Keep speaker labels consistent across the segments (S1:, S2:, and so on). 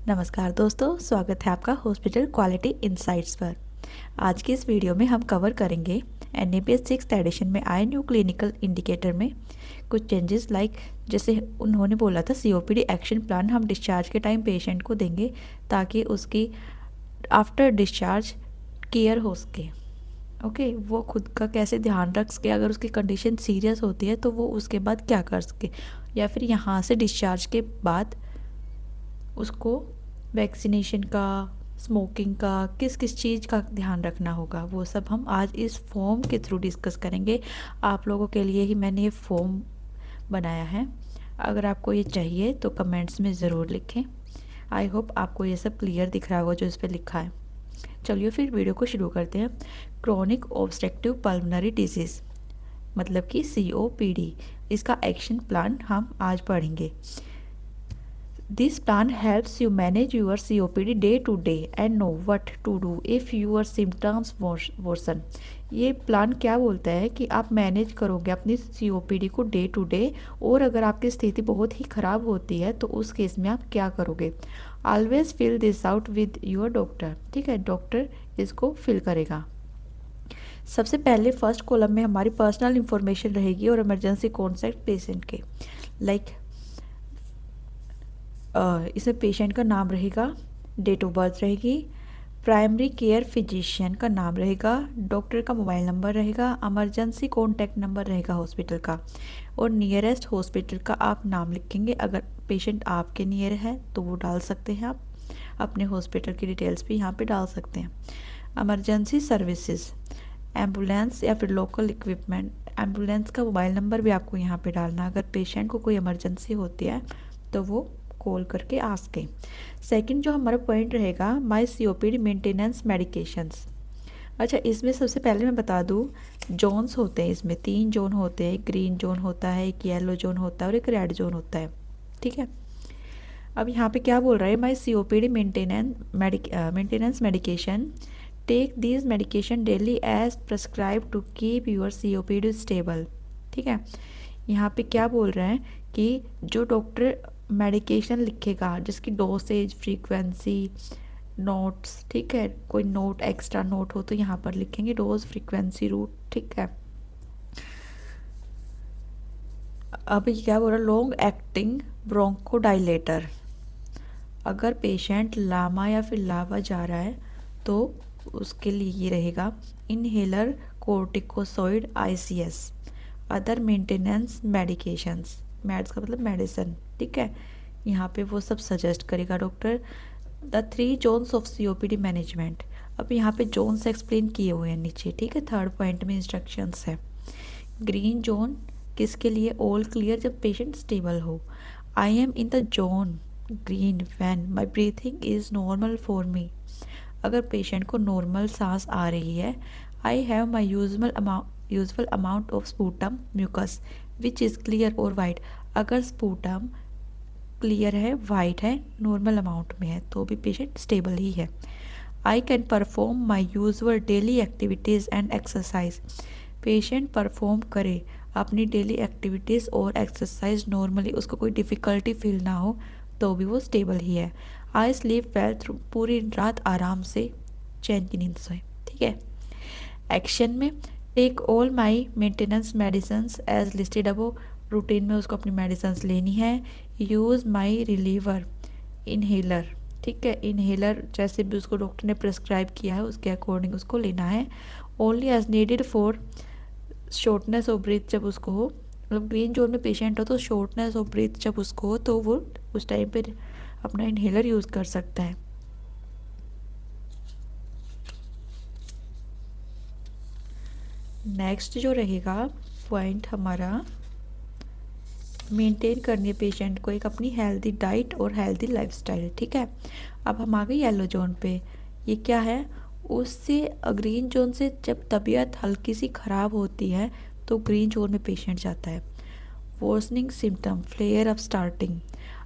S1: नमस्कार दोस्तों, स्वागत है आपका हॉस्पिटल क्वालिटी इंसाइट्स पर। आज की इस वीडियो में हम कवर करेंगे NAPS 6th एडिशन में आए न्यू क्लिनिकल इंडिकेटर में कुछ चेंजेस लाइक जैसे उन्होंने बोला था COPD एक्शन प्लान हम डिस्चार्ज के टाइम पेशेंट को देंगे ताकि उसकी आफ्टर डिस्चार्ज केयर हो सके। ओके, वो खुद का कैसे ध्यान रख सके, अगर उसकी कंडीशन सीरियस होती है तो वो उसके बाद क्या कर सके, या फिर यहाँ से डिस्चार्ज के बाद उसको वैक्सीनेशन का, स्मोकिंग का, किस किस चीज़ का ध्यान रखना होगा, वो सब हम आज इस फॉर्म के थ्रू डिस्कस करेंगे। आप लोगों के लिए ही मैंने ये फॉर्म बनाया है। अगर आपको ये चाहिए तो कमेंट्स में ज़रूर लिखें। आई होप आपको ये सब क्लियर दिख रहा होगा जो इस पर लिखा है। चलिए फिर वीडियो को शुरू करते हैं। क्रोनिक ऑब्स्ट्रक्टिव पल्मोनरी डिजीज़ मतलब कि COPD, इसका एक्शन प्लान हम आज पढ़ेंगे। This plan helps you manage your COPD day to day and know what to do if your symptoms worsen। ये प्लान क्या बोलता है कि आप मैनेज करोगे अपनी COPD को डे टू डे, और अगर आपकी स्थिति बहुत ही ख़राब होती है तो उस केस में आप क्या करोगे। Always fill this out with your doctor. ठीक है, डॉक्टर इसको फिल करेगा। सबसे पहले फर्स्ट कॉलम में हमारी पर्सनल इंफॉर्मेशन रहेगी और इमरजेंसी कॉन्टैक्ट पेशेंट के लाइक इसमें पेशेंट का नाम रहेगा, डेट ऑफ बर्थ रहेगी, प्राइमरी केयर फिजिशियन का नाम रहेगा, डॉक्टर का मोबाइल नंबर रहेगा, इमरजेंसी कॉन्टैक्ट नंबर रहेगा हॉस्पिटल का, और नियरेस्ट हॉस्पिटल का आप नाम लिखेंगे। अगर पेशेंट आपके नियर है तो वो डाल सकते हैं, आप अपने हॉस्पिटल की डिटेल्स भी यहाँ पे डाल सकते हैं। इमरजेंसी सर्विसेज, एम्बुलेंस या फिर लोकल इक्विपमेंट, एम्बुलेंस का मोबाइल नंबर भी आपको यहाँ पे डालना। अगर पेशेंट को कोई इमरजेंसी होती है तो वो कॉल करके आस्क करें। सेकंड जो हमारा पॉइंट रहेगा, माई COPD मेंटेनेंस मेडिकेशंस। अच्छा, इसमें सबसे पहले मैं बता दूं, जोन्स होते हैं, इसमें 3 जोन होते हैं। ग्रीन जोन होता है, एक येलो जोन होता है और एक रेड जोन होता है। ठीक है, अब यहाँ पे क्या बोल रहा है, my COPD maintenance medication, take these medication daily as prescribe to keep your COPD stable. ठीक है, यहाँ पे क्या बोल रहे हैं कि जो डॉक्टर मेडिकेशन लिखेगा जिसकी डोसेज, फ्रीक्वेंसी, नोट्स, ठीक है, कोई नोट एक्स्ट्रा नोट हो तो यहाँ पर लिखेंगे डोज, फ्रीक्वेंसी, रूट। ठीक है, अब ये क्या बोल रहा है, लॉन्ग एक्टिंग ब्रोंकोडाइलेटर। अगर पेशेंट लामा या फिर लावा जा रहा है तो उसके लिए ये रहेगा inhaler corticosteroid ICS। Other maintenance medications, meds का मतलब मेडिसिन। ठीक है, यहाँ पे वो सब सजेस्ट करेगा doctor. The 3 zones of COPD management, अब यहाँ पे जोन्स एक्सप्लेन किए हुए हैं नीचे। ठीक है, थर्ड पॉइंट में इंस्ट्रक्शंस है। ग्रीन जोन किसके लिए, ऑल क्लियर, जब पेशेंट स्टेबल हो। I am in the zone green when my breathing is normal for me. अगर पेशेंट को नॉर्मल सांस आ रही है। I have my usual amount of sputum mucus which is clear और वाइट। अगर स्पूटम क्लियर है, वाइट है, नॉर्मल अमाउंट में है तो भी पेशेंट स्टेबल ही है। I can perform my usual daily activities and exercise. Patient perform करे अपनी डेली एक्टिविटीज़ और एक्सरसाइज नॉर्मली, उसको कोई डिफ़िकल्टी फील ना हो तो भी वो स्टेबल ही है। आई स्लीप वेल थ्रू, पूरी रात आराम से चैन की नींद सोए। ठीक है, एक्शन में take all my maintenance medicine as listed above, routine में उसको अपनी मेडिसिन लेनी है। Use my reliever inhaler. ठीक है, इनहेलर जैसे भी उसको डॉक्टर ने प्रिस्क्राइब किया है उसके अकॉर्डिंग उसको लेना है। Only as needed for shortness of breath, जब उसको हो, मतलब ग्रीन जोन में पेशेंट हो तो शॉर्टनेस ऑफ ब्रीथ जब उसको हो तो वो उस टाइम पे अपना इनहेलर यूज़ कर सकता है। नेक्स्ट जो रहेगा पॉइंट हमारा, मेंटेन करनी है पेशेंट को एक अपनी हेल्दी डाइट और हेल्दी लाइफस्टाइल। ठीक है, अब हम आ गए येलो जोन पे। ये क्या है, उससे ग्रीन जोन से जब तबीयत हल्की सी ख़राब होती है तो ग्रीन जोन में पेशेंट जाता है। Worsening symptom, flare up starting.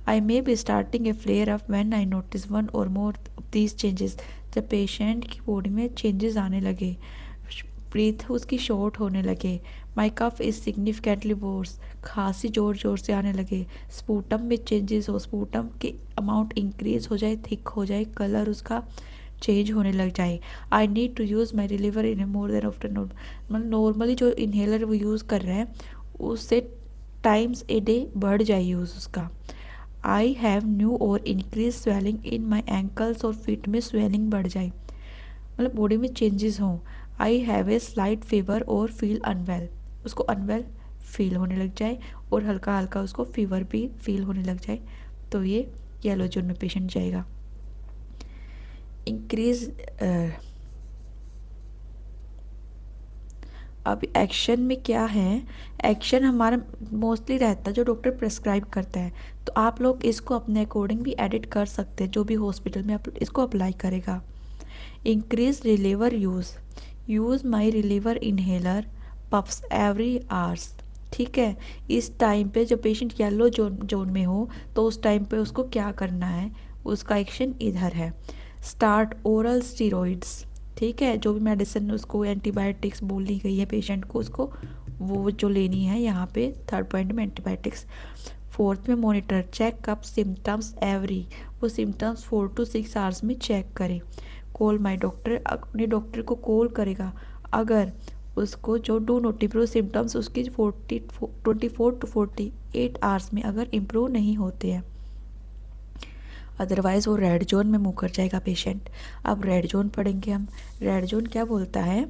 S1: I may be starting a flare up when I notice one or more of these changes. जब पेशेंट की बॉडी में चेंजेस आने लगे, ब्रीथ उसकी शॉर्ट होने लगे, my cough is significantly worse, खांसी जोर जोर से आने लगे, स्पूटम में चेंजेस हो, स्पूटम की अमाउंट इंक्रीज हो जाए, थिक हो जाए, कलर उसका चेंज होने लग जाए। I need to use my reliever in more than afternoon, मतलब नॉर्मली जो इन्हेलर वो यूज़ कर रहे हैं उससे टाइम्स ए डे बढ़ जाए यूज़ उसका। आई हैव न्यू और increase swelling in my ankles, और फिट में स्वेलिंग बढ़ जाए, मतलब बॉडी में चेंजेस हों। I have a slight fever और फील अनवेल, उसको अनवेल फील होने लग जाए और हल्का हल्का उसको फीवर भी फील होने लग जाए, तो ये येलो जोन में पेशेंट जाएगा। इंक्रीज अब एक्शन में क्या है, एक्शन हमारा मोस्टली रहता है जो डॉक्टर प्रेस्क्राइब करता है, तो आप लोग इसको अपने अकॉर्डिंग भी एडिट कर सकते हैं, जो भी हॉस्पिटल में आप इसको अप्लाई करेगा। Increase reliever use, use my reliever inhaler puffs every hours, ठीक है। इस टाइम पे जब पेशेंट येलो जोन में हो तो उस टाइम पे उसको क्या करना है, उसका एक्शन इधर है। स्टार्ट ओरल स्टीरॉइड्स, ठीक है, जो भी मेडिसिन उसको एंटीबायोटिक्स बोली गई है पेशेंट को, उसको वो जो लेनी है यहाँ पे थर्ड पॉइंट में एंटीबायोटिक्स। फोर्थ में मॉनिटर चेकअप सिम्टम्स एवरी, वो सिम्टम्स 4 to 6 आवर्स में चेक करें। कॉल माई डॉक्टर, अपने डॉक्टर को कॉल करेगा अगर उसको जो डू नॉट इम्प्रूव सिम्टम्स उसकी 24 to 48 आवर्स में अगर इम्प्रूव नहीं होते हैं, अदरवाइज़ वो रेड जोन में मूव कर जाएगा पेशेंट। अब रेड जोन पढ़ेंगे हम। रेड जोन क्या बोलता है,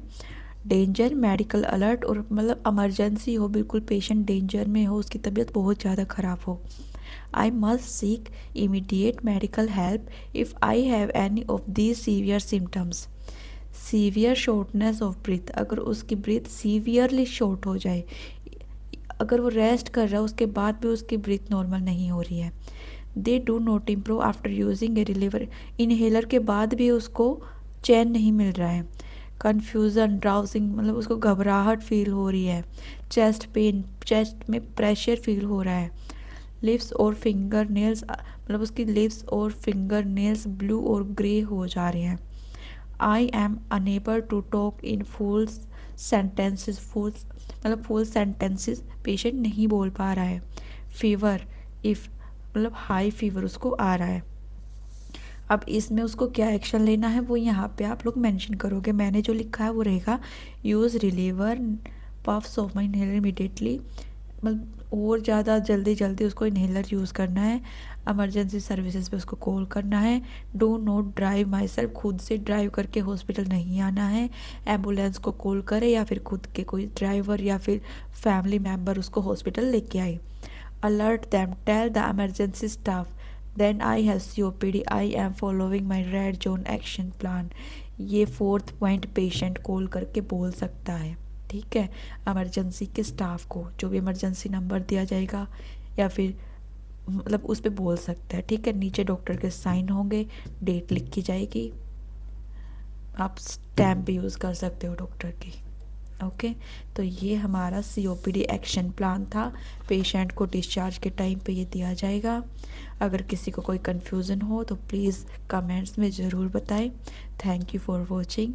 S1: डेंजर मेडिकल अलर्ट, और मतलब इमरजेंसी हो, बिल्कुल पेशेंट डेंजर में हो, उसकी तबीयत बहुत ज़्यादा ख़राब हो। I must seek immediate medical help if I have any of these severe symptoms. Severe shortness of breathe, अगर उसकी ब्रीथ सीवियरली शॉर्ट हो जाए, अगर वो रेस्ट कर रहा है उसके बाद भी उसकी ब्रीथ नॉर्मल नहीं हो रही है। They do not improve after using A reliever, inhaler के बाद भी उसको चैन नहीं मिल रहा है। कन्फ्यूज़न ड्राउजिंग, मतलब उसको घबराहट फील हो रही है। चेस्ट पेन, चेस्ट में प्रेशर फील हो रहा है। लिप्स और फिंगर नेल्स, मतलब उसकी लिप्स और फिंगर नेल्स ब्लू और ग्रे हो जा रहे हैं। I am unable to talk in full sentences, full sentences patient नहीं बोल पा रहा है। फीवर, इफ़ मतलब हाई फीवर उसको आ रहा है। अब इसमें उसको क्या एक्शन लेना है वो यहाँ पे आप लोग मेंशन करोगे, मैंने जो लिखा है वो रहेगा use reliever puffs of my inhaler immediately, मतलब और ज़्यादा जल्दी जल्दी उसको इन्हेलर यूज़ करना है। इमरजेंसी सर्विसेज पे उसको कॉल करना है। Do not drive my self, खुद से ड्राइव करके हॉस्पिटल नहीं आना है। एम्बुलेंस को कॉल करे या फिर खुद के कोई ड्राइवर या फिर फैमिली मेम्बर उसको हॉस्पिटल लेके आए। Alert them, tell the emergency staff then I have COPD, I am following my red zone action plan. ये फोर्थ पॉइंट पेशेंट कॉल करके बोल सकता है, ठीक है, इमरजेंसी के स्टाफ को, जो भी इमरजेंसी नंबर दिया जाएगा या फिर मतलब उस पर बोल सकता है, ठीक है। नीचे डॉक्टर के साइन होंगे, डेट लिखी जाएगी, आप स्टैम्प भी यूज़ कर सकते हो डॉक्टर की। ओके, तो ये हमारा COPD एक्शन प्लान था। पेशेंट को डिस्चार्ज के टाइम पे ये दिया जाएगा। अगर किसी को कोई कन्फ्यूज़न हो तो प्लीज़ कमेंट्स में ज़रूर बताएं। Thank you for watching.